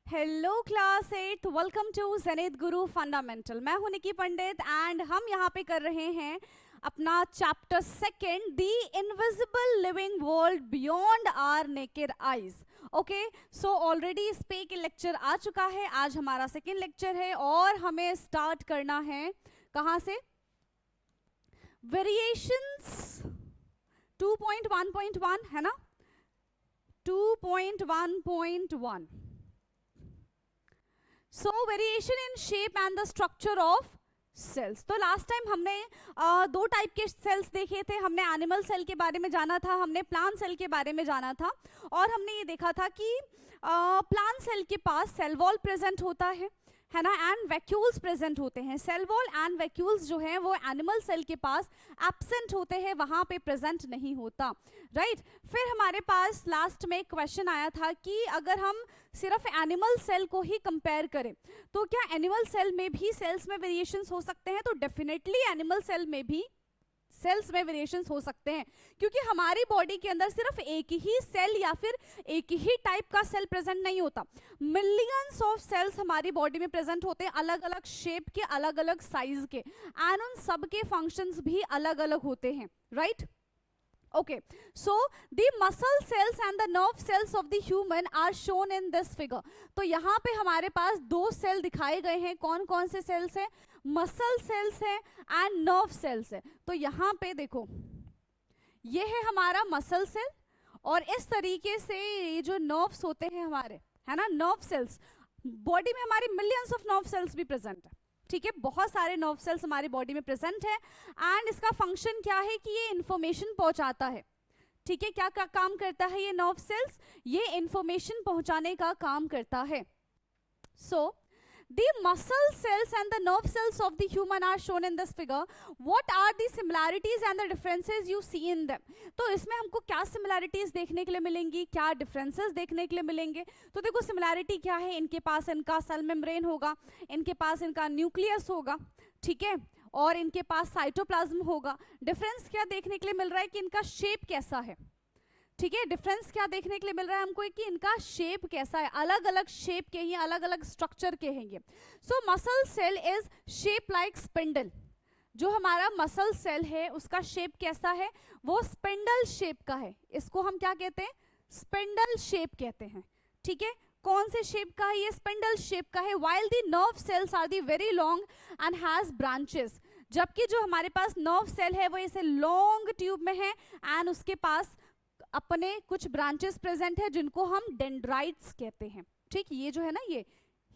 Hello class 8, welcome to zenith Guru fundamental. मैं हूं निकी पंडित and हम यहाँ पे कर रहे हैं अपना chapter second, the invisible living world beyond our naked eyes. Okay, so already इस पे एक लेक्चर आ चुका है। आज हमारा सेकंड लेक्चर है और हमें स्टार्ट करना है कहाँ से? वेरिएशंस 2.1.1 है ना, 2.1.1। So variation in shape and the structure of cells. तो लास्ट टाइम हमने दो टाइप के सेल्स देखे थे। हमने एनिमल सेल के बारे में जाना था, हमने प्लांट सेल के बारे में जाना था, और हमने ये देखा था कि प्लांट सेल के पास सेल वॉल प्रेजेंट होता है ना, एंड वैक्यूल्स प्रेजेंट होते हैं। सेल वॉल एंड वैक्यूल्स जो है वो एनिमल सेल के पास एब्सेंट होते हैं, वहां पे प्रेजेंट नहीं होता, राइट। फिर हमारे पास लास्ट में एक क्वेश्चन आया था कि अगर हम सिर्फ एनिमल सेल को ही कंपेयर करें तो क्या एनिमल सेल में भी सेल्स में वेरिएशंस हो सकते हैं? तो डेफिनेटली एनिमल सेल में भी सेल्स में वेरिएशंस हो सकते हैं, क्योंकि हमारी बॉडी के अंदर सिर्फ एक ही सेल या फिर एक ही टाइप का सेल प्रेजेंट नहीं होता। मिलियंस ऑफ सेल्स हमारी बॉडी में प्रेजेंट होते हैं, अलग अलग शेप के, अलग अलग साइज के, एंड उन सब के फंक्शंस भी अलग अलग होते हैं, right. Okay, so the muscle cells and the nerve cells of the human are shown in this figure. तो यहाँ पे हमारे पास दो सेल दिखाए गए हैं। कौन कौन से सेल्स हैं? मसल सेल्स हैं एंड नर्व सेल्स है। तो यहाँ पे देखो, ये है हमारा मसल सेल, और इस तरीके से ये जो नर्व्स होते हैं हमारे, है ना, नर्व सेल्स। बॉडी में हमारी मिलियंस ऑफ नर्व सेल्स भी प्रेजेंट है, ठीक है, बहुत सारे नर्व सेल्स हमारी बॉडी में प्रेजेंट है। एंड इसका फंक्शन क्या है कि ये इंफॉर्मेशन पहुंचाता है, ठीक है। क्या काम करता है ये नर्व सेल्स? ये इंफॉर्मेशन पहुंचाने का काम करता है। सो the muscle cells and the nerve cells of the human are shown in this figure. What are the similarities and the differences you see in them? तो इसमें हमको क्या similarities देखने के लिए मिलेंगी, क्या differences देखने के लिए मिलेंगे? तो देखो similarity क्या है, इनके पास इनका सेल मेम्ब्रेन होगा, इनके पास इनका न्यूक्लियस होगा, ठीक है, और इनके पास साइटोप्लाज्म होगा। डिफरेंस क्या देखने के लिए मिल रहा है कि इनका शेप कैसा है, ठीक है। डिफरेंस क्या देखने के लिए मिल रहा है हमको कि इनका शेप कैसा है, अलग अलग शेप के ही, अलग अलग स्ट्रक्चर के हैं ये। So muscle cell is shape like spindle. जो हमारा मसल सेल है उसका शेप कैसा है? वो स्पिंडल शेप का है। इसको हम क्या कहते हैं? स्पिंडल शेप कहते हैं, ठीक है। कौन से शेप का है? ये स्पिंडल शेप का है। While the nerve cells are the very long and has branches. जबकि जो हमारे पास नर्व सेल है वो ऐसे लॉन्ग ट्यूब में है एंड उसके पास अपने कुछ ब्रांचेस प्रेजेंट है जिनको हम डेंड्राइट्स कहते हैं, ठीक। ये जो है ना,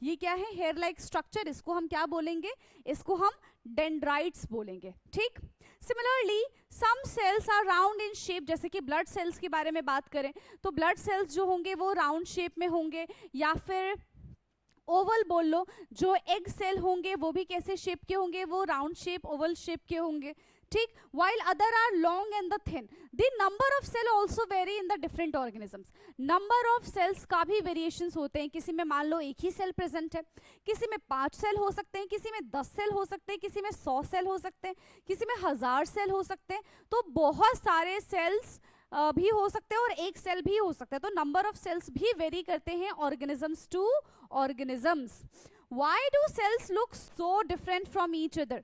ये क्या है? Hair like structure. इसको हम क्या बोलेंगे? इसको हम डेंड्राइट्स बोलेंगे, ठीक। Similarly some cells are round in shape. जैसे कि ब्लड सेल्स के बारे में बात करें तो ब्लड सेल्स जो होंगे वो राउंड शेप में होंगे, या फिर ओवल बोल लो। जो एग सेल होंगे वो भी कैसे शेप के होंगे? वो राउंड शेप, ओवल शेप के होंगे, ठीक। while other are long and the thin. The number of cell also vary in the different organisms. number of cells का भी वेरिएशंस होते हैं। किसी में मान लो एक ही सेल प्रेजेंट है, किसी में 5 सेल हो सकते हैं, किसी में 10 सेल हो सकते हैं, किसी में 100 सेल हो सकते हैं, किसी में 1000 सेल हो सकते हैं। तो बहुत सारे सेल्स भी हो सकते हैं और एक सेल भी हो सकता है। तो नंबर ऑफ सेल्स भी वेरी करते हैं organisms to organisms. Why do cells look so different from each other?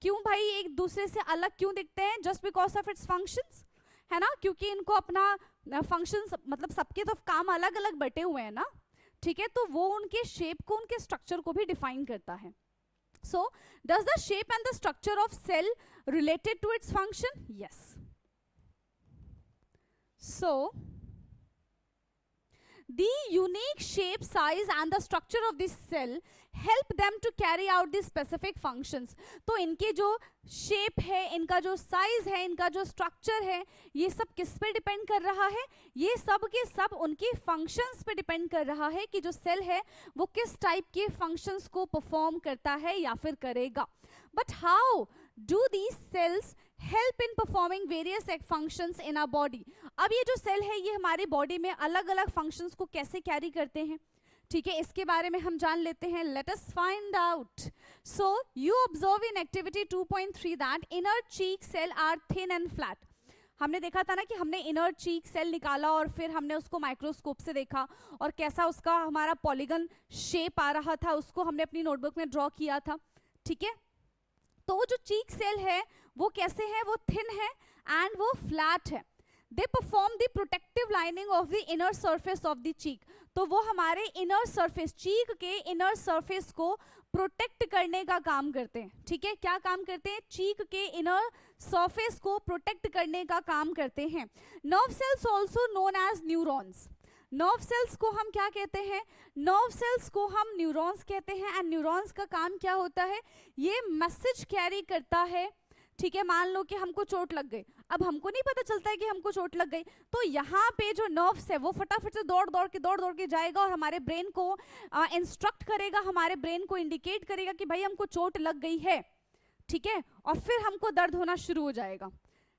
क्यों भाई एक दूसरे से अलग क्यों दिखते हैं? Just because of its functions, है ना, क्योंकि इनको अपना फंक्शंस, मतलब सबके तो काम अलग अलग बटे हुए हैं ना, ठीक है, तो वो उनके शेप को, उनके स्ट्रक्चर को भी डिफाइन करता है। So does the shape and the structure of cell related to its function? Yes. So the unique shape, size and the structure of this cell help them to carry out the specific functions. तो इनके जो shape है, इनका जो size है, इनका जो structure है, ये सब किस पे डिपेंड कर रहा है? ये सब के सब उनके फंक्शंस पे डिपेंड कर रहा है कि जो सेल है वो किस टाइप के फंक्शंस को परफॉर्म करता है या फिर करेगा। But how do these cells help in performing various functions in our body? अब ये जो सेल है ये हमारी बॉडी में अलग अलग फंक्शंस को कैसे कैरी करते हैं, ठीक है, इसके बारे में हम जान लेते हैं। Let us find out. So you observe in activity 2.3 that inner cheek cell are thin and flat. हमने देखा था ना कि हमने इनर चीक सेल निकाला और फिर हमने उसको माइक्रोस्कोप से देखा और कैसा उसका हमारा पॉलीगन शेप आ रहा था, उसको हमने अपनी नोटबुक में ड्रॉ किया था, ठीक है। तो वो जो चीक सेल है वो कैसे है, वो थिन है एंड वो फ्लैट है। They perform the protective lining of the inner surface of the cheek. तो वो हमारे इनर सरफेस, चीक के इनर सरफेस को प्रोटेक्ट करने का काम करते हैं, ठीक है। क्या काम करते हैं, चीक के इनर सरफेस को प्रोटेक्ट करने का काम करते हैं। Nerve cells also known as neurons. Nerve cells को हम क्या कहते हैं, नर्व सेल्स को हम न्यूरॉन्स कहते हैं। एंड न्यूरॉन्स का काम क्या होता है, ये मैसेज कैरी करता है, ठीक है। मान लो कि हमको चोट लग गई, अब हमको नहीं पता चलता है कि हमको चोट लग गई, तो यहाँ पे जो नर्व्स है वो फटाफट से दौड़ दौड़ के जाएगा और हमारे ब्रेन को इंस्ट्रक्ट करेगा, हमारे ब्रेन को इंडिकेट करेगा कि भाई हमको चोट लग गई है, ठीक है। और फिर हमको दर्द होना शुरू हो जाएगा,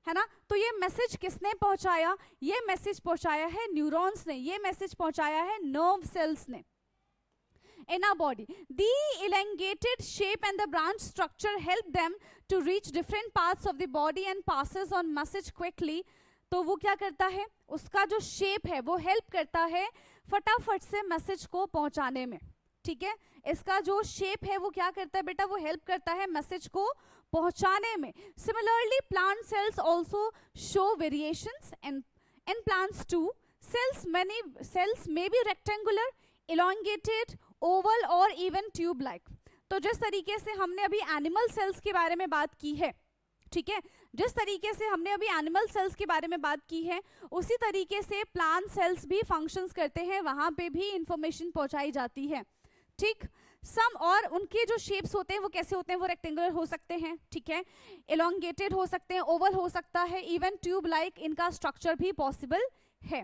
है ना। तो ये मैसेज किसने पहुंचाया, ये मैसेज पहुंचाया है न्यूरॉन्स ने, ये मैसेज पहुंचाया है नर्व सेल्स ने। In our body, the elongated shape and the branch structure help them to reach different parts of the body and passes on message quickly. तो वो क्या करता है, उसका जो शेप है वो हेल्प करता है फटाफट से मैसेज को पहुंचाने में, ठीक है। इसका जो शेप है वो क्या करता है बेटा, वो हेल्प करता है मैसेज को पहुंचाने में। Similarly, plant cells also show variations in plants too. Many cells may be rectangular, elongated, Oval और इवन ट्यूब लाइक। तो जिस तरीके से हमने अभी एनिमल सेल्स के बारे में बात की है, ठीक है, जिस तरीके से हमने अभी एनिमल सेल्स के बारे में बात की है, उसी तरीके से प्लांट सेल्स भी फंक्शंस करते हैं, वहां पे भी इंफॉर्मेशन पहुंचाई जाती है, ठीक। सम और उनके जो शेप्स होते हैं वो कैसे होते हैं, वो रेक्टेंगुलर हो सकते हैं, ठीक है, एलोंगेटेड हो सकते हैं, ओवल हो सकता है, इवन ट्यूब लाइक इनका स्ट्रक्चर भी पॉसिबल है।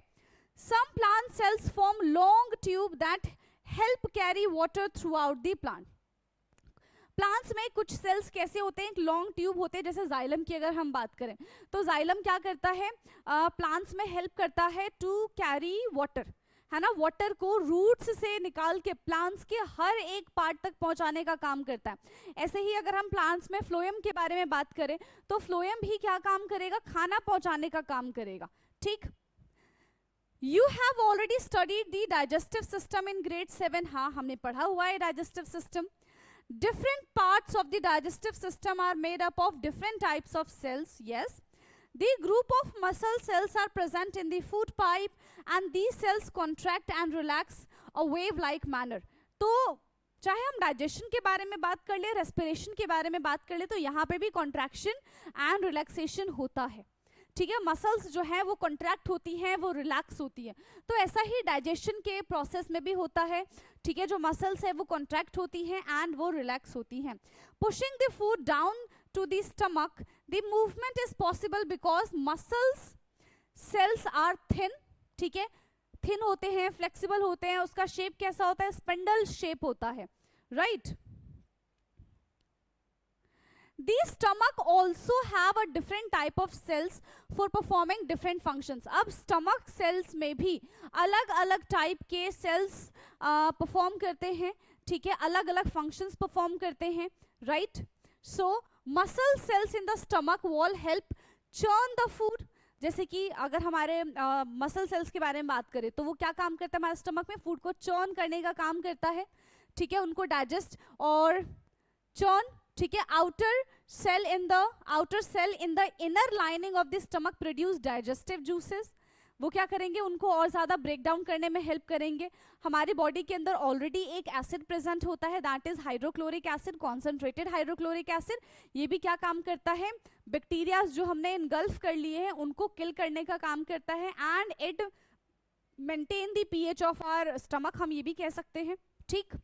Some plant cells form long tube that help carry water throughout the plant. Plants में कुछ सेल्स कैसे होते हैं, लॉन्ग ट्यूब होते हैं, जैसे जाइलम की अगर हम बात करें तो जाइलम क्या करता है, प्लांट्स में हेल्प करता है टू कैरी वाटर, है ना, वाटर को रूट्स से निकाल के प्लांट्स के हर एक पार्ट तक पहुंचाने का काम करता है। ऐसे ही अगर हम प्लांट्स में फ्लोएम के बारे में बात करें तो फ्लोएम भी क्या काम करेगा, खाना पहुंचाने का काम करेगा, ठीक। You have already studied the digestive system in grade 7. हाँ, हमने पढ़ा हुआ है digestive system. Different parts of the digestive system are made up of different types of cells. Yes. The group of muscle cells are present in the food pipe and these cells contract and relax a wave-like manner. तो चाहे हम digestion के बारे में बात कर ले, respiration के बारे में बात कर ले, तो यहाँ पे भी कॉन्ट्रैक्शन एंड रिलैक्सेशन होता है, ठीक है। मसल्स जो है वो कॉन्ट्रैक्ट होती हैं, वो रिलैक्स होती है। तो ऐसा ही डाइजेशन के प्रोसेस में भी होता है, ठीक है। जो मसल्स है वो कॉन्ट्रैक्ट होती हैं एंड वो रिलैक्स होती हैं। Pushing the food down to the stomach, the movement is possible because muscles cells are thin, ठीक है, थिन होते हैं, फ्लेक्सिबल होते हैं, उसका शेप कैसा होता है, स्पिंडल शेप होता है, right. The stomach also have a different type of cells for performing different functions. अब stomach cells में भी अलग अलग टाइप के cells परफॉर्म करते हैं, ठीक है, अलग अलग functions परफॉर्म करते हैं, right? So muscle cells in the stomach wall help churn the food. जैसे कि अगर हमारे मसल सेल्स के बारे में बात करें तो वो क्या काम करता है, हमारे स्टमक में फूड को चर्न करने का काम करता है, ठीक है, उनको डाइजेस्ट और चर्न, ठीक है। Outer cell in the inner lining of the stomach produce digestive juices. वो क्या करेंगे, उनको और ज्यादा ब्रेक डाउन करने में हेल्प करेंगे। हमारी बॉडी के अंदर ऑलरेडी एक एसिड प्रेजेंट होता है, that is hydrochloric acid, concentrated hydrochloric acid. ये भी क्या काम करता है, बैक्टीरिया जो हमने इनगल्फ कर लिए हैं उनको किल करने का काम करता है and it maintain the pH of our stomach, हम ये भी कह सकते हैं, ठीक।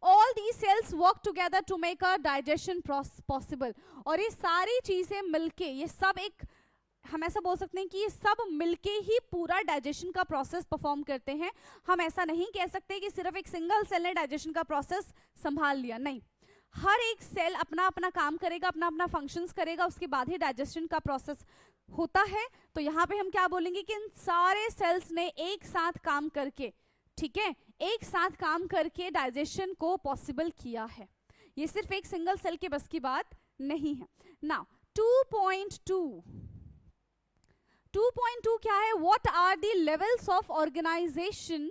All these cells work together to make a digestion possible. और ये सारी चीजें मिलके, ये सब एक, हम ऐसा बोल सकते हैं कि ये सब मिलके ही पूरा डाइजेशन का प्रोसेस परफॉर्म करते हैं। हम ऐसा नहीं कह सकते कि सिर्फ एक सिंगल सेल ने डाइजेशन का प्रोसेस संभाल लिया, नहीं, हर एक सेल अपना अपना काम करेगा, अपना अपना फंक्शंस करेगा, उसके बाद ही डाइजेशन का प्रोसेस होता है। तो यहाँ पे हम क्या बोलेंगे कि इन सारे सेल्स ने एक साथ काम करके, ठीक है, एक साथ काम करके डाइजेशन को पॉसिबल किया है। ये सिर्फ एक सिंगल सेल के बस की बात नहीं है। नाउ 2.2 2.2 क्या है? What are the levels of organisation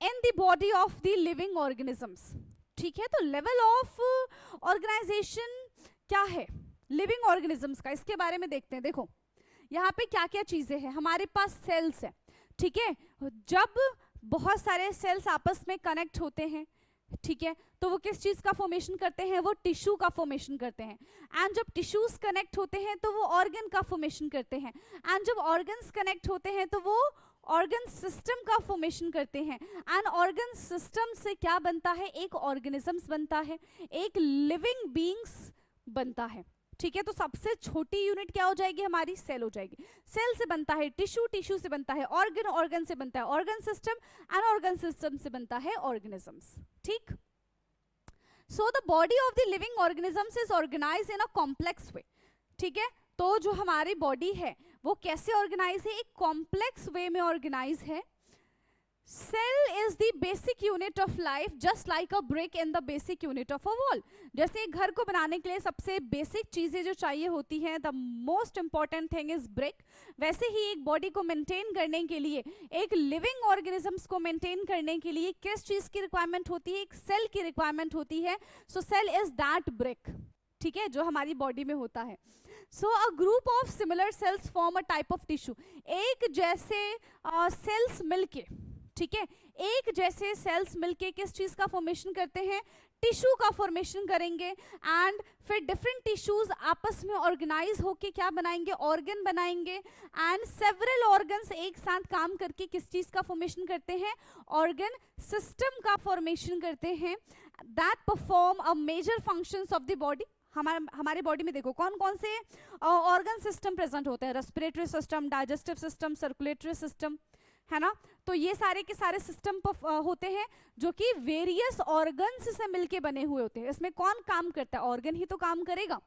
in the body of the living organisms. ठीक है, तो लेवल ऑफ ऑर्गेनाइजेशन क्या है लिविंग ऑर्गेनिजम्स का, इसके बारे में देखते हैं. देखो यहाँ पे क्या क्या चीजें हैं. हमारे पास सेल्स है. ठीक है, जब बहुत सारे सेल्स आपस में कनेक्ट होते हैं, ठीक है, तो वो किस चीज का फॉर्मेशन करते हैं? वो टिश्यू का फॉर्मेशन करते हैं. एंड जब टिश्यूज कनेक्ट होते हैं तो वो ऑर्गन का फॉर्मेशन करते हैं. एंड जब ऑर्गन्स कनेक्ट होते हैं तो वो ऑर्गन सिस्टम का फॉर्मेशन करते हैं. एंड ऑर्गन सिस्टम से क्या बनता है? एक ऑर्गेनिजम्स बनता है, एक लिविंग बीइंग्स बनता है. ठीक है, तो सबसे छोटी यूनिट क्या हो जाएगी? हमारी सेल हो जाएगी. सेल से बनता है टिश्यू, टिश्यू से बनता है ऑर्गन, ऑर्गन से बनता है organ system, and organ system से बनता है ऑर्गेनिजम्स. ठीक, so the body of the living organisms is organised in a complex way. ठीक है, तो जो हमारी बॉडी है वो कैसे ऑर्गेनाइज है? एक कॉम्प्लेक्स वे में ऑर्गेनाइज है. Cell is the basic unit of life, just like a brick in the basic unit of a wall. जैसे एक घर को बनाने के लिए सबसे बेसिक चीजें जो चाहिए होती हैं, the most important thing is brick, वैसे ही एक बॉडी को मेंटेन करने के लिए, एक लिविंग ऑर्गेनिजम्स को मेंटेन करने के लिए किस चीज की रिक्वायरमेंट होती है? एक सेल की रिक्वायरमेंट होती है. So cell is that brick. ठीक है, जो हमारी बॉडी में होता है. So a group of similar cells form a type of tissue. एक जैसे सेल्स मिलके, ठीक है, एक जैसे सेल्स मिलके किस चीज का फॉर्मेशन करते हैं? टिश्यू का फॉर्मेशन करेंगे. एंड फिर डिफरेंट टिश्यूज आपस में ऑर्गेनाइज होके क्या बनाएंगे? ऑर्गन बनाएंगे. एंड सेवरल ऑर्गन्स एक साथ काम करके किस चीज का फॉर्मेशन करते हैं? ऑर्गन सिस्टम का फॉर्मेशन करते हैं. That perform a major functions of the body. हमारे बॉडी में देखो कौन कौन से ऑर्गन सिस्टम प्रेजेंट होते हैं? Respiratory system, digestive system, circulatory system, है ना. तो ये सारे के सारे सिस्टम होते हैं जो कि वेरियस ऑर्गन्स से मिलके बने हुए होते हैं. इसमें कौन काम करता है? ऑर्गन ही तो काम करेगा.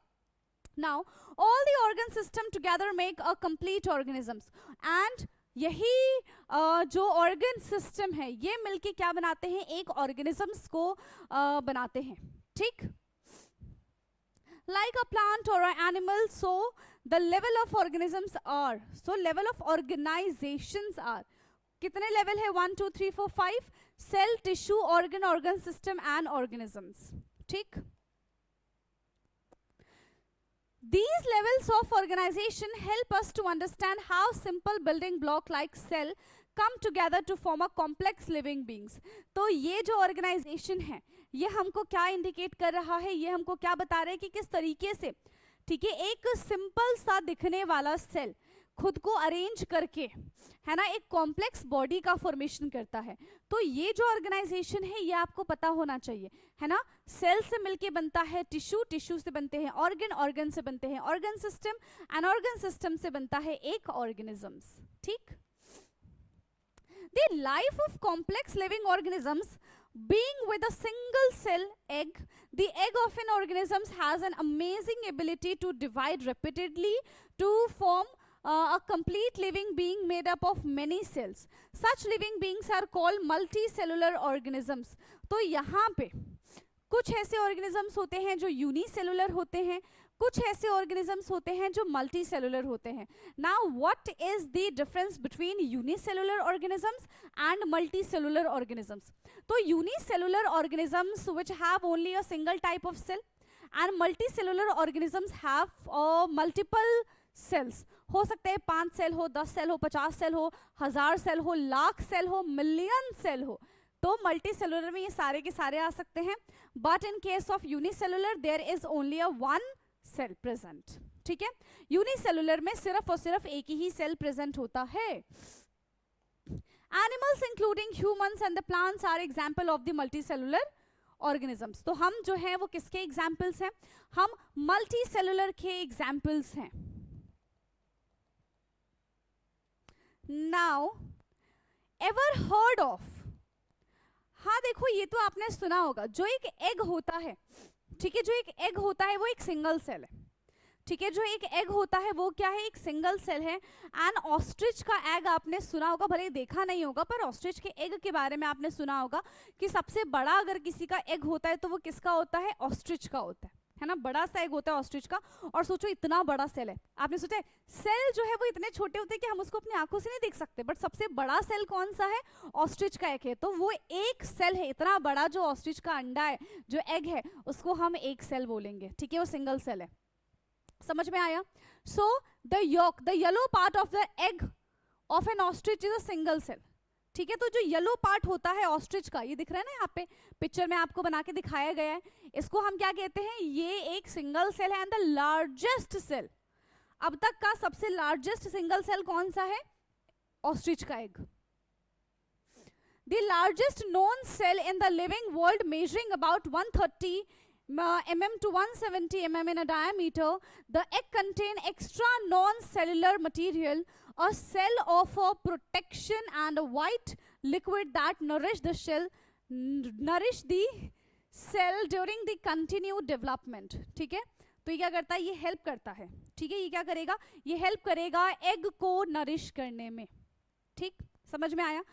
Now all the organ system together make a complete organisms. And यही जो ऑर्गन सिस्टम है ये मिलके क्या बनाते हैं? एक ऑर्गेनिजम्स को बनाते हैं. ठीक, like a plant or an animal, so the level of organisms are, so level of organizations are, कितने लेवल है? 1 2 3 4 5. Cell, tissue, organ, organ system and organisms. ठीक, these levels of organization help us to understand how simple building block like cell come together to form a complex living beings. तो ये जो organisation है ये हमको क्या indicate कर रहा है? ये हमको क्या बता रहा है कि किस तरीके से, ठीक है, एक सिंपल सा दिखने वाला सेल खुद को अरेंज करके, है ना, एक कॉम्प्लेक्स बॉडी का फॉर्मेशन करता है. तो ये जो ऑर्गेनाइजेशन है ये आपको पता होना चाहिए, है ना. सेल से मिलके बनता है टिश्यू, टिश्यू से बनते हैं ऑर्गन, ऑर्गन से बनते हैं organ system, and organ system से बनता है एक ऑर्गेनिजम्स. ठीक, the life of complex living organisms being with a single cell egg, the egg of an organism has an amazing ability to divide repeatedly to form a complete living being made up of many cells. Such living beings are called multicellular organisms. तो यहाँ पे कुछ ऐसे organisms होते हैं जो unicellular होते हैं, कुछ ऐसे ऑर्गेनिजम्स होते हैं जो मल्टी सेलुलर होते हैं. Now what is the difference between unicellular organisms and multicellular organisms? तो unicellular organisms which have only a single type of cell and multicellular organisms have multiple cells. हो सकते हैं 5 cell हो, 10 cell हो, 50 cell हो, 1000 cell हो, lakh cell हो, million sale हो. तो मल्टी सेलुलर में ये सारे के सारे आ सकते हैं. But in case of unicellular there is only a one cell present. ठीक है, यूनिसेलुलर में सिर्फ और सिर्फ एक ही सेल प्रेजेंट होता है. Animals including humans and the plants are example of the multicellular organisms. तो हम जो हैं वो किसके एग्जांपल्स हैं? हम मल्टी सेलुलर के एग्जांपल्स हैं. नाउ एवर हर्ड ऑफ, हाँ देखो ये तो आपने सुना होगा, जो एक एग होता है, ठीक है, जो एक एग होता है वो एक सिंगल सेल है. ठीक है, जो एक एग होता है वो क्या है? एक सिंगल सेल है. एंड ऑस्ट्रिच का एग आपने सुना होगा, भले देखा नहीं होगा, पर ऑस्ट्रिच के एग के बारे में आपने सुना होगा कि सबसे बड़ा अगर किसी का एग होता है तो वो किसका होता है? ऑस्ट्रिच का होता है. है ना, बड़ा सा एग होता है ऑस्ट्रिच का। और सोचो इतना बड़ा सेल है, आपने सोचा सेल जो है वो इतने छोटे होते हैं कि हम उसको अपनी आंखों से नहीं देख सकते, बट सबसे बड़ा सेल कौन सा है, ऑस्ट्रिच का एग है। तो वो एक सेल है इतना बड़ा, जो ऑस्ट्रिच का अंडा है, जो एग है, उसको हम एक सेल बोलेंगे, ठीक है, वो सिंगल सेल है। समझ में आया? So the yolk, the yellow part of the egg of an ostrich is a single cell, ठीक है। तो जो येलो पार्ट होता है ऑस्ट्रिच का, ये दिख रहा है ना यहाँ पे पिक्चर में आपको बना के दिखाया गया है, इसको हम क्या कहते हैं, ये एक सिंगल सेल है एंड द लार्जेस्ट सेल, अब तक का सबसे लार्जेस्ट सिंगल सेल कौन सा है, ऑस्ट्रिच का egg. The largest known cell in the living world measuring about 130 mm to 170 mm in a diameter, the egg contain extra non-cellular material, a cell of a protection and a white liquid that nourish the cell during the continued development, ठीक है। तो ये क्या करता है, ये help करता है, ठीक है, ये क्या करेगा, ये हेल्प करेगा एग को नरिश करने में, ठीक, समझ में आया।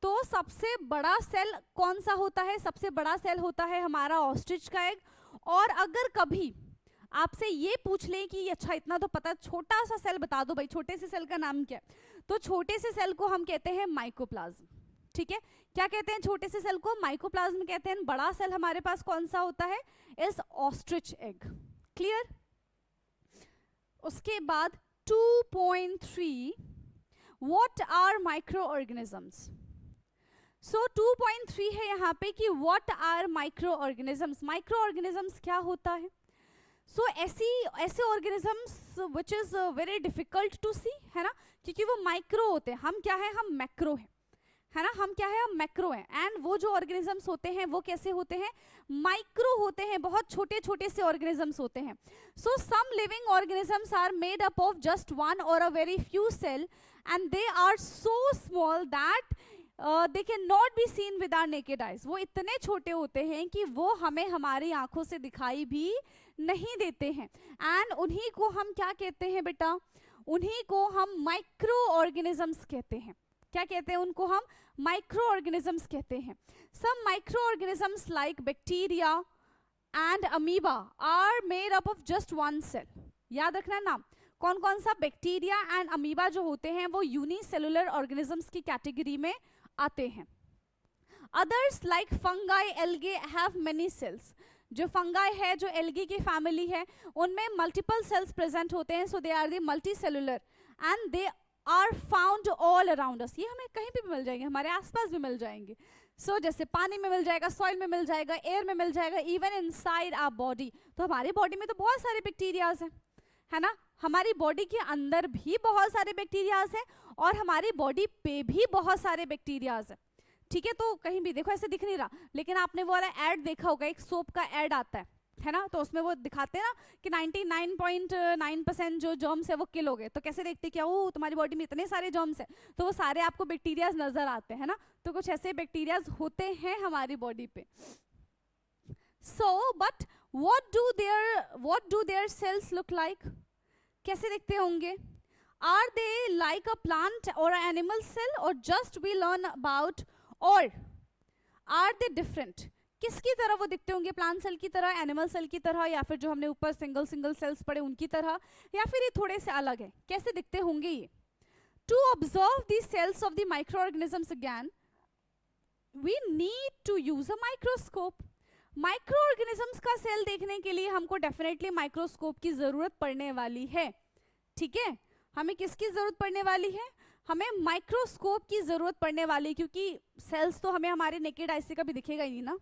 तो सबसे बड़ा सेल कौन सा होता है, सबसे बड़ा सेल होता है हमारा ऑस्ट्रिच का एग। और अगर कभी आपसे ये पूछ लें कि अच्छा इतना तो पता, छोटा सा सेल बता दो भाई, छोटे से सेल का नाम क्या है, तो छोटे से सेल को हम कहते हैं माइकोप्लाज्म, ठीक है। क्या कहते हैं छोटे से सेल को, माइकोप्लाज्म कहते हैं। बड़ा सेल हमारे पास कौन सा होता है, इस ऑस्ट्रिच एग, क्लियर। उसके बाद 2.3 what are micro organisms. So 2.3 है यहाँ पे कि what are micro organisms, microorganisms क्या होता है। सो ऐसे organisms which is very difficult to see, है ना, क्योंकि वो माइक्रो होते हैं, हम क्या है, हम मैक्रो है ना, हम क्या है, हम मैक्रो हैं। एंड वो जो ऑर्गेनिजम्स होते हैं वो कैसे होते हैं, माइक्रो होते हैं, बहुत छोटे छोटे से ऑर्गेनिजम्स होते हैं। So some living organisms are made up of just one or a very few cell and they are so small that they can not be seen with our naked eyes. वो इतने छोटे होते हैं कि वो हमें हमारी आंखों से दिखाई भी नहीं देते हैं। एंड उन्हीं को हम क्या कहते हैं बेटा, उन्हीं को हम माइक्रो ऑर्गेनिजम्स कहते हैं। क्या कहते हैं उनको, हम माइक्रो ऑर्गेनिजम्स कहते हैं। Some micro organisms like bacteria and amoeba are made up of just one cell. याद रखना नाम, कौन कौन सा, बैक्टीरिया एंड अमीबा जो होते हैं वो यूनिसेलुलर ऑर्गेनिजम्स की कैटेगरी में आते हैं। Others like fungi, algae have many cells. जो फंगाई है, जो एल्गी की फैमिली है, उनमें मल्टीपल सेल्स प्रेजेंट होते हैं। So they are the multicellular and they are found all around us. ये हमें कहीं पे भी मिल जाएंगे, हमारे आसपास भी मिल जाएंगे। सो जैसे पानी में मिल जाएगा, सॉइल में मिल जाएगा, एयर में मिल जाएगा, इवन इनसाइड आवर बॉडी। तो हमारी बॉडी में तो बहुत सारे बैक्टीरियाज हैं, है ना, हमारी बॉडी के अंदर भी बहुत सारे बैक्टीरियाज हैं और हमारी बॉडी पे भी बहुत सारे बैक्टीरियाज हैं, ठीक है। तो कहीं भी देखो ऐसे दिख नहीं रहा, लेकिन आपने वो वाला ऐड देखा होगा, एक सोप का ऐड आता है ना, तो उसमें वो दिखाते हैं ना कि 99.9% जो जर्म्स है वो किल हो गए। तो कैसे देखते क्या, वो तुम्हारी बॉडी में इतने सारे जर्म्स है, तो वो सारे आपको बैक्टीरियाज नजर आते हैं ना। तो कुछ ऐसे बैक्टीरियाज होते हैं हमारी बॉडी पे। So but what do their cells look like? कैसे दिखते होंगे? Are they like a plant or an animal cell or just we learn about, or are they different? किसकी तरह वो दिखते होंगे, प्लांट सेल की तरह, एनिमल सेल की तरह, या फिर जो हमने ऊपर सिंगल सेल्स पढ़े उनकी तरह, या फिर ये थोड़े से अलग है, कैसे दिखते होंगे ये? To observe the cells of the microorganisms again, we need to use a microscope. Micro organisms का सेल देखने के लिए हमको डेफिनेटली माइक्रोस्कोप की जरूरत पड़ने वाली है, ठीक है। हमें किसकी जरूरत पड़ने वाली है, हमें माइक्रोस्कोप की जरूरत पड़ने वाली, क्योंकि सेल्स तो हमें हमारे नेकेड आई से कभी दिखेगा ही नहीं ना।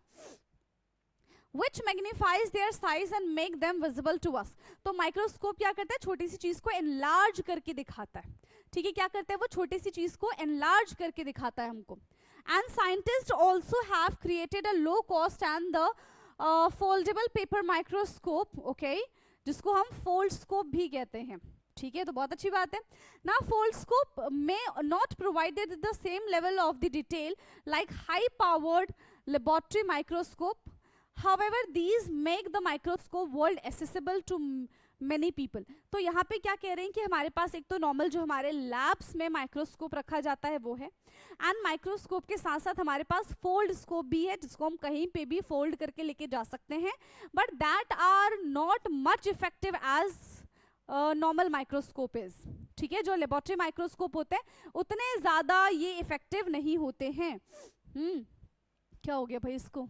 Which magnifies their size and make them visible to us. तो माइक्रोस्कोप क्या करता है, छोटी सी चीज को एनलार्ज करके दिखाता है, ठीक है। क्या करता है वो, छोटी सी चीज को एनलार्ज करके दिखाता है हमको। And scientists also have created a low cost and the foldable paper microscope, okay, जिसको हम fold scope भी कहते हैं, ठीक है। तो बहुत अच्छी बात है ना। fold scope may not provided the same level of the detail like high powered laboratory microscope. However, these make the microscope world accessible to many people. तो यहाँ पे क्या कह रहे हैं कि हमारे पास एक तो नॉर्मल जो हमारे लैब्स में माइक्रोस्कोप रखा जाता है वो है, एंड माइक्रोस्कोप के साथ साथ हमारे पास फोल्ड स्कोप भी है जिसको हम कहीं पे भी फोल्ड करके लेके जा सकते हैं, but that are not much effective as normal microscope is. ठीक है, जो लेबोरेटरी माइक्रोस्कोप होते हैं उतने ज्यादा ये इफेक्टिव नहीं होते हैं. क्या हो गया भाई इसको?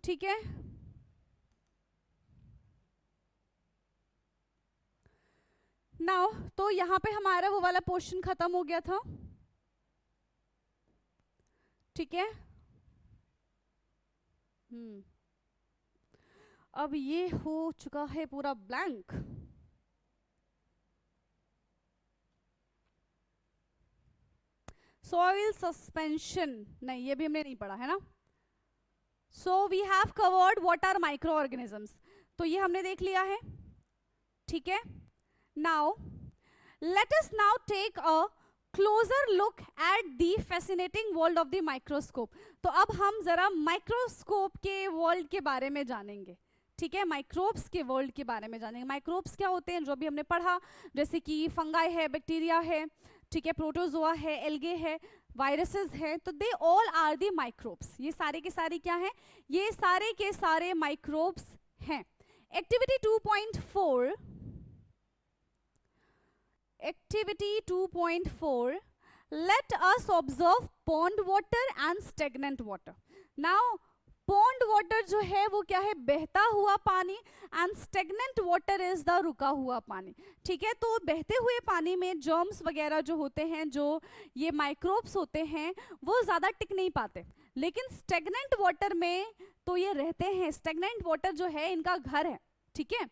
ठीक है, नाउ तो यहाँ पे हमारा वो वाला पोर्शन खत्म हो गया था. ठीक है, अब ये हो चुका है पूरा ब्लैंक. सॉइल सस्पेंशन नहीं, ये भी हमने नहीं पढ़ा है ना. So we have covered what are micro organisms, तो ये हमने देख लिया है. ठीक है, now let us now take a closer look at the fascinating world of the microscope. तो अब हम जरा माइक्रोस्कोप के वर्ल्ड के बारे में जानेंगे. ठीक है, माइक्रोब्स के वर्ल्ड के बारे में जानेंगे. माइक्रोब्स क्या होते हैं जो भी हमने पढ़ा, जैसे कि फंगाई है, बैक्टीरिया है, ठीक है, प्रोटोजोआ है, एल्गे है, वायरसेस है, तो they all are the microbes. ये सारे के सारे क्या हैं? ये सारे के सारे माइक्रोब्स हैं. Activity 2.4, activity 2.4, let us observe pond water and stagnant water. Now pond water जो है वो क्या है? बहता हुआ पानी, and stagnant water is the रुका हुआ पानी. ठीक है, तो बहते हुए पानी में जर्म्स वगैरह जो होते हैं, जो ये माइक्रोब्स होते हैं, वो ज़्यादा टिक नहीं पाते, लेकिन स्टेगनेंट वाटर में तो ये रहते हैं. स्टेगनेंट वाटर जो है इनका घर है. ठीक है,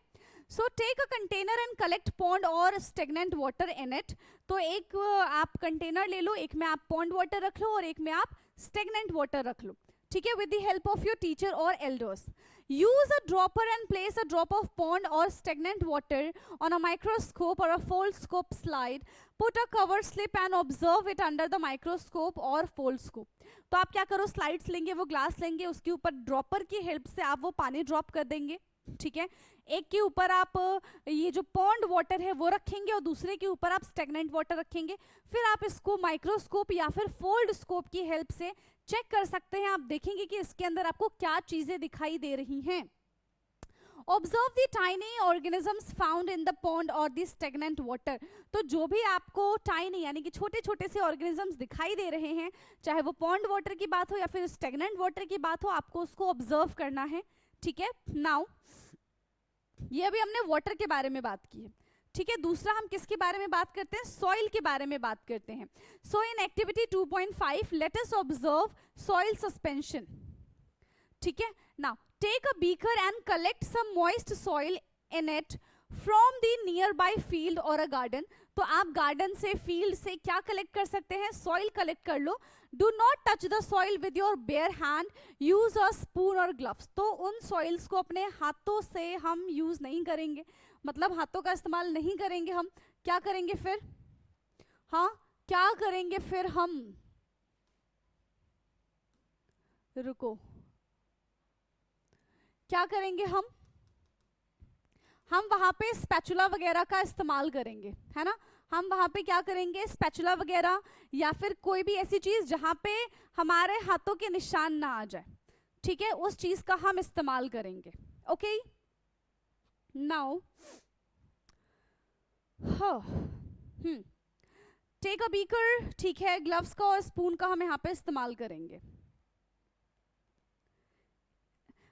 so take a container and collect pond और स्टेगनेंट वाटर इन इट. तो एक आप कंटेनर ले लो, एक में आप पॉन्ड वाटर रख लो और एक में आप स्टेगनेंट वाटर रख लो. ठीक है, with the help of your teacher or elders. Use a dropper and place a drop of pond और stagnant water on a microscope or a foldscope slide. Put a cover slip and observe it under the microscope or foldscope. तो आप क्या करो, slides लेंगे, वो glass लेंगे, उसके ऊपर ड्रॉपर की हेल्प से आप वो पानी ड्रॉप कर देंगे. ठीक है, एक के ऊपर आप ये जो पॉन्ड वाटर है वो रखेंगे और दूसरे के ऊपर आप स्टेगनेंट वाटर रखेंगे. फिर आप इसको माइक्रोस्कोप या फिर फोल्ड स्कोप की हेल्प से चेक कर सकते हैं. आप देखेंगे कि इसके अंदर आपको क्या चीजें दिखाई दे रही हैं. Observe the tiny organisms found in the pond और द स्टेगनेंट वाटर. तो जो भी आपको टाइनी यानी कि छोटे छोटे से ऑर्गेनिजम्स दिखाई दे रहे हैं, चाहे वो पॉन्ड वाटर की बात हो या फिर स्टेगनेंट वाटर की बात हो, आपको उसको ऑब्जर्व करना है. ठीक है, नाउ ये अभी हमने वाटर के बारे में बात की है. ठीक है, दूसरा हम किसके बारे में बात करते हैं? सॉइल के बारे में बात करते हैं. So in activity 2.5 let us observe soil suspension. ठीक है, now take a beaker and collect some moist soil in it from the nearby field or a garden. तो आप गार्डन से, फील्ड से क्या कलेक्ट कर सकते हैं? सॉइल कलेक्ट कर लो. Do not touch the soil with your bare hand, use a spoon or gloves. तो उन सॉइल्स को अपने हाथों से हम यूज नहीं करेंगे, मतलब हाथों का इस्तेमाल नहीं करेंगे. हम क्या करेंगे फिर? हाँ, क्या करेंगे फिर हम? रुको, क्या करेंगे हम वहां पे स्पैचुला वगैरह का इस्तेमाल करेंगे, है ना. हम वहां पे क्या करेंगे? स्पैचुला वगैरह या फिर कोई भी ऐसी चीज जहां पे हमारे हाथों के निशान ना आ जाए. ठीक है, उस चीज का हम इस्तेमाल करेंगे. Okay, now take a beaker. ठीक है, ग्लव्स का और स्पून का हम यहाँ पे इस्तेमाल करेंगे.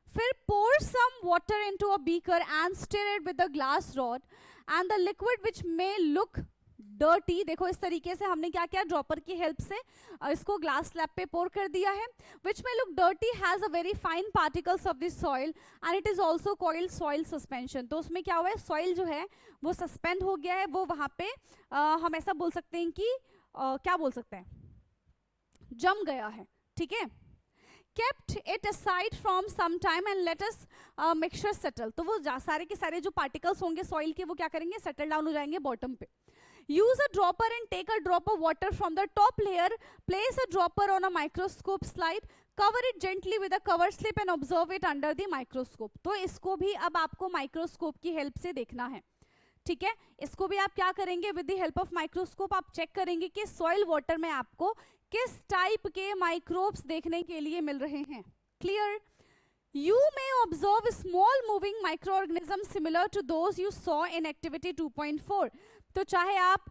फिर pour some water into a beaker and stir it with a glass rod and the liquid which may look dirty. देखो इस तरीके से हमने क्या किया, ड्रॉपर की हेल्प से इसको ग्लास स्लैब पे पोर कर दिया है. which may look dirty has a very fine particles of the soil and it is also called soil suspension. तो उसमें क्या हुआ है? सॉइल जो है वो सस्पेंड हो गया है, वो वहां पे हम ऐसा बोल सकते हैं कि क्या बोल सकते हैं, जम गया है. ठीक है, kept it aside from some time and let us mixture settle. तो वो सारे के सारे जो पार्टिकल्स होंगे सॉइल के वो क्या करेंगे? सेटल डाउन हो जाएंगे बॉटम पे. use a dropper and take a drop of water from the top layer, place a dropper on a microscope slide. Cover it gently with a cover slip and observe it under the microscope. तो इसको भी अब आपको microscope की help से देखना है, ठीक है। इसको भी आप क्या करेंगे, with the help of microscope आप चेक करेंगे कि सॉइल वाटर में आपको किस टाइप के माइक्रोब्स देखने के लिए मिल रहे हैं। Clear? You may observe small moving microorganisms similar to those you saw in activity 2.4। तो चाहे आप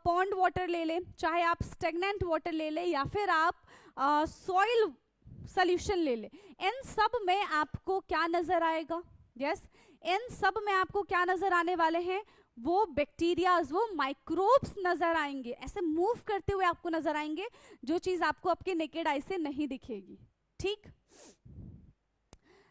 पॉन्ड वाटर ले लें, चाहे आप स्टेगनेंट वाटर ले लें, या फिर आप सॉइल सॉल्यूशन ले लें, इन सब में आपको क्या नजर आएगा? यस, इन सब में आपको क्या नजर आने वाले हैं? वो बैक्टीरियाज, वो माइक्रोब्स नजर आएंगे, ऐसे मूव करते हुए आपको नजर आएंगे, जो चीज आपको आपके नेकेड आई से नहीं दिखेगी। ठीक,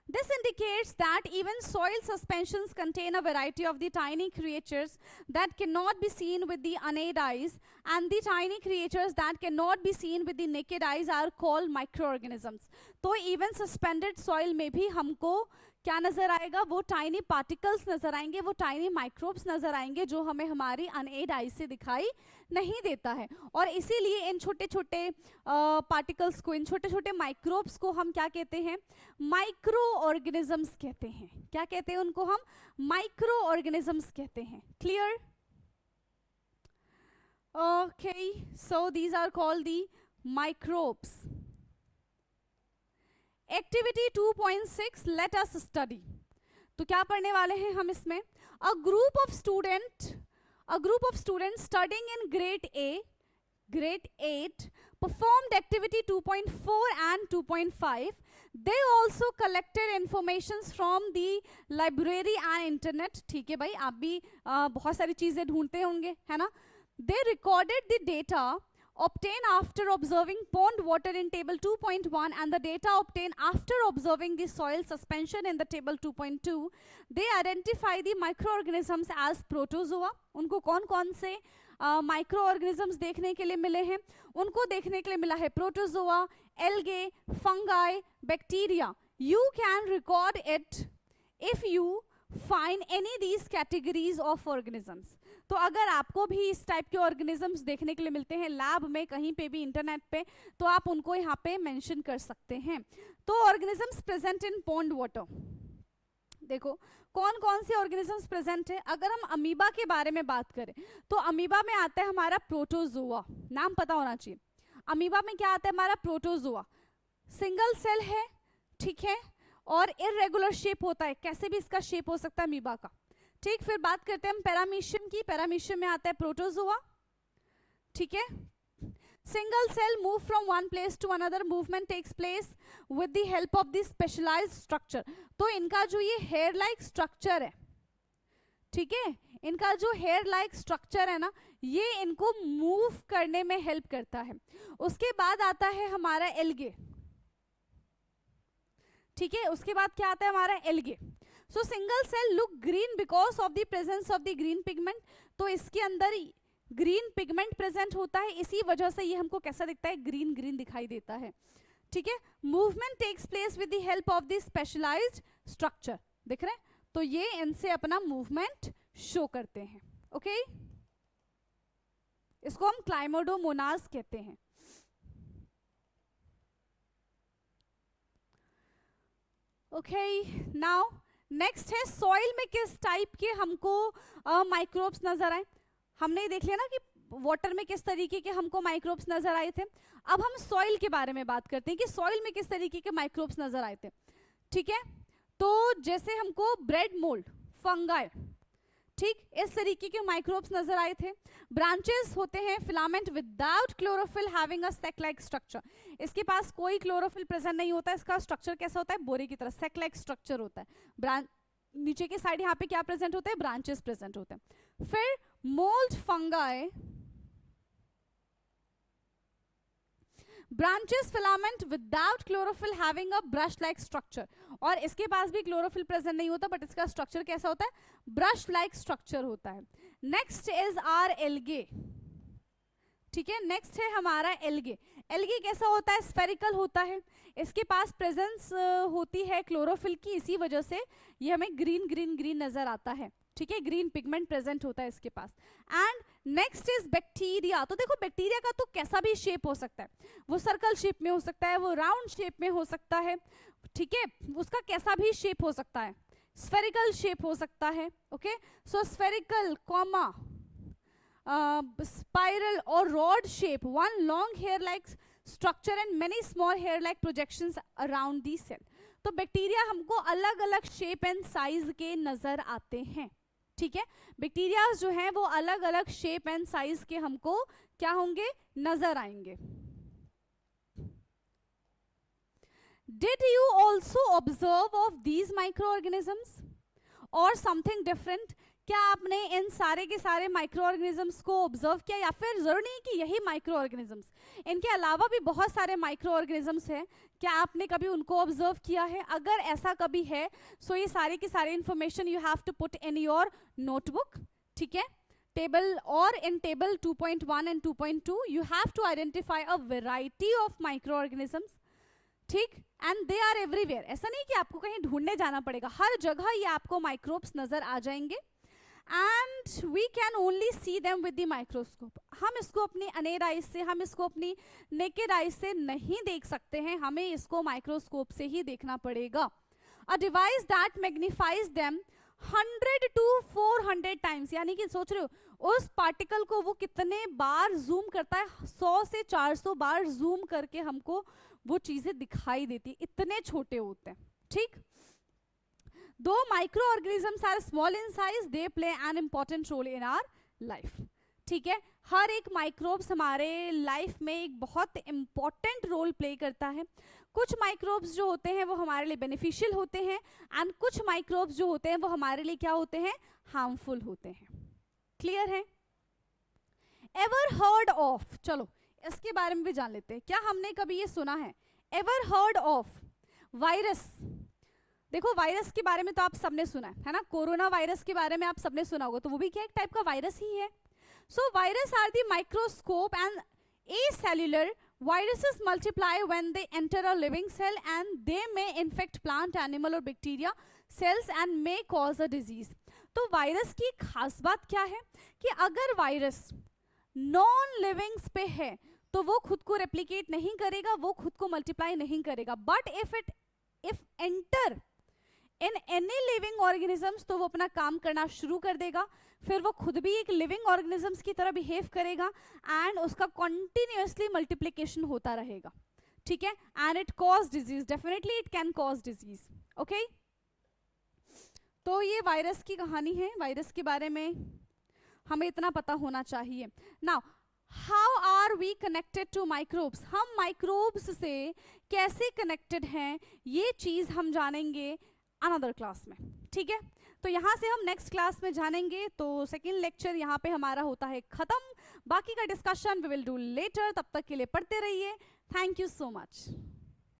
this indicates that even soil suspensions contain a variety of the tiny creatures that cannot be seen with the unaided eyes, and the tiny creatures that cannot be seen with the naked eyes are called microorganisms। तो even suspended soil में भी हमको क्या नजर आएगा? वो tiny particles नजर आएंगे, वो टाइनी माइक्रोब्स नजर आएंगे, जो हमें हमारी अनएड आई से दिखाई नहीं देता है। और इसीलिए इन छोटे छोटे पार्टिकल्स को, इन छोटे छोटे माइक्रोब्स को हम क्या कहते हैं? माइक्रो ऑर्गेनिजम्स कहते हैं। क्या कहते हैं उनको? हम माइक्रो ऑर्गेनिजम्स कहते हैं। Clear? Okay, so these are called the microbes. Activity 2.6 let us study. तो क्या पढ़ने वाले हैं हम इसमें? A group of student studying in grade 8 performed activity 2.4 and 2.5। they also collected informations from the library and internet। ठीक है भाई, आप भी बहुत सारी चीजें ढूंढते होंगे, है ना। they recorded the data obtained after observing pond water in table 2.1 and the data obtained after observing the soil suspension in the table 2.2। they identify the microorganisms as protozoa। उनको कौन कौन से माइक्रो ऑर्गेनिजम्स देखने के लिए मिले हैं? उनको देखने के लिए मिला है protozoa, algae, fungi, bacteria. You can record it if you find any these categories of organisms. तो अगर आपको भी इस टाइप के ऑर्गेनिजम्स देखने के लिए मिलते हैं लैब में, कहीं पे भी, इंटरनेट पे, तो आप उनको यहाँ पे मेंशन कर सकते हैं। तो organisms present in pond water, देखो कौन कौन से ऑर्गेनिजम्स प्रेजेंट है। अगर हम अमीबा के बारे में बात करें तो अमीबा में आता है हमारा प्रोटोजोआ, नाम पता होना चाहिए। अमीबा में क्या आता है हमारा? प्रोटोजोआ। सिंगल सेल है, ठीक है, और इररेगुलर शेप होता है, कैसे भी इसका शेप हो सकता है अमीबा का। ठीक, फिर बात करते हैं हम पैरामीशियम की। पैरामीशियम में आता है प्रोटोजोआ, ठीक है। Single cell move from one place to another, movement takes place with the help of the specialised structure. तो इनका जो ये हेयर लाइक स्ट्रक्चर है, ठीक है, इनका जो हेयर लाइक स्ट्रक्चर है ना, ये इनको मूव करने में हेल्प करता है। उसके बाद आता है हमारा एल्गे, ठीक है। उसके बाद क्या आता है हमारा? Algae. So single cell look green because of the presence of the green pigment. तो इसके अंदर ग्रीन पिगमेंट प्रेजेंट होता है, इसी वजह से ये हमको कैसा दिखता है? ग्रीन ग्रीन दिखाई देता है, ठीक है। Movement takes place with the help of the specialised structure, दिख रहे हैं? तो ये इनसे अपना मूवमेंट शो करते हैं। ओके, इसको हम क्लाइमोडोमोनास कहते हैं। ओके, नाउ नेक्स्ट है सॉइल में किस टाइप के हमको माइक्रोब्स नजर आए। हमने देख लिया ना कि वाटर में किस तरीके के हमको माइक्रोब्स नजर आए थे। अब हम सॉइल के बारे में बात करते हैं कि सॉइल में किस तरीके के माइक्रोब्स नजर आए थे, ठीक है। तो जैसे हमको ब्रेड मोल्ड, फंगाई, ठीक, इस तरीके के माइक्रोब्स नजर आए थे। ब्रांचेस होते हैं filament without chlorophyll having a sac like structure. इसके पास कोई क्लोरोफिल प्रेजेंट नहीं होता, इसका स्ट्रक्चर कैसा होता है? बोरे की तरह सेक लाइक स्ट्रक्चर होता है। नीचे के साइड यहाँ पे क्या प्रेजेंट होते हैं? ब्रांचेस प्रेजेंट होते हैं। फिर mould fungi, branches filament without chlorophyll having a brush like structure. और इसके पास भी क्लोरोफिल प्रेजेंट नहीं होता, बट इसका स्ट्रक्चर कैसा होता है? ब्रश लाइक स्ट्रक्चर होता है। नेक्स्ट इज आर एल्गे, ठीक है। नेक्स्ट है हमारा एल्गे। एल्गे कैसा होता है? स्फेरिकल होता है, इसके पास प्रेजेंस होती है क्लोरोफिल की, इसी वजह से ये हमें ग्रीन ग्रीन ग्रीन नजर आता है, ठीक है, ग्रीन पिगमेंट प्रेजेंट होता है इसके पास। And next is bacteria. तो देखो बैक्टीरिया का तो कैसा भी शेप हो सकता है, वो सर्कल शेप में हो सकता है, वो राउंड शेप में हो सकता है, ठीक है, उसका कैसा भी शेप हो सकता है, स्फेरिकल शेप हो सकता है, okay. So spherical, comma, spiral और rod shape, one long hair like structure and many small hair like projections around the cell. तो बैक्टीरिया हमको अलग अलग शेप एंड साइज के नजर आते हैं, ठीक है। बैक्टीरिया जो हैं वो अलग अलग शेप एंड साइज के हमको क्या होंगे, नजर आएंगे। Did you also observe of these microorganisms or something different? क्या आपने इन सारे के सारे माइक्रो ऑर्गेनिजम्स को ऑब्जर्व किया, या फिर जरूर नहीं कि यही माइक्रो ऑर्गेनिजम्स, इनके अलावा भी बहुत सारे माइक्रो ऑर्गेनिजम्स हैं, क्या आपने कभी उनको ऑब्जर्व किया है? अगर ऐसा कभी है सो ये सारे की सारे information you have to put in your notebook, ठीक है। टेबल और in table 2.1 and 2.2 you have to identify a variety of micro organisms, ठीक, एंड दे आर एवरीवेयर। ऐसा नहीं कि आपको कहीं ढूंढने जाना पड़ेगा, हर जगह ये आपको माइक्रोब्स नजर आ जाएंगे and we can only see them with the microscope. हम इसको अपनी अनेर आइज से, हम इसको अपनी नेकेड आइज से नहीं देख सकते हैं, हमें इसको माइक्रोस्कोप से ही देखना पड़ेगा। A device that magnifies them 100 to 400 times, यानी कि सोच रहे हो उस पार्टिकल को वो कितने बार जूम करता है, 100 से 400 बार जूम करके हमको वो चीजें दिखाई देती, इतने छोटे होते हैं, ठीक। दो micro organisms are small in size, they play an important role in our life, ठीक है। हर एक माइक्रोब्स हमारे लाइफ में एक बहुत इंपॉर्टेंट रोल प्ले करता है। कुछ माइक्रोब्स जो होते हैं वो हमारे लिए बेनिफिशियल होते हैं एंड कुछ माइक्रोब्स जो होते हैं वो हमारे लिए क्या होते हैं, हार्मफुल होते हैं। क्लियर है? एवर हर्ड ऑफ, चलो इसके बारे में भी जान लेते हैं। क्या हमने कभी ये सुना है, एवर हर्ड ऑफ वायरस? देखो वायरस के बारे में तो आप सबने सुना है ना, कोरोना वायरस के बारे में आप सबने सुना होगा, तो वो भी क्या एक टाइप का वायरस ही है। सो virus are the microscope and acellular. Viruses multiply when they enter a living cell and they may infect plant, animal or bacteria cells and may cause a disease. तो वायरस की खास बात क्या है कि अगर वायरस नॉन लिविंग्स पे है तो वो खुद को रेप्लिकेट नहीं करेगा, वो खुद को मल्टीप्लाई नहीं करेगा, but if enter in any living organisms तो वो अपना काम करना शुरू कर देगा, फिर वो खुद भी एक लिविंग ऑर्गेनिजम्स की तरह बिहेव करेगा एंड उसका कंटिन्यूअसली मल्टीप्लिकेशन होता रहेगा, ठीक है। And it cause disease, definitely it can cause disease, okay. तो ये वायरस की कहानी है, वायरस के बारे में हमें इतना पता होना चाहिए। Now how are we connected to microbes? हम माइक्रोब्स से कैसे कनेक्टेड हैं ये चीज हम जानेंगे अनदर क्लास में, ठीक है। तो यहाँ से हम नेक्स्ट क्लास में जानेंगे। तो सेकेंड लेक्चर यहाँ पे हमारा होता है खत्म, बाकी का discussion we will do later. तब तक के लिए पढ़ते रहिए। Thank you so much.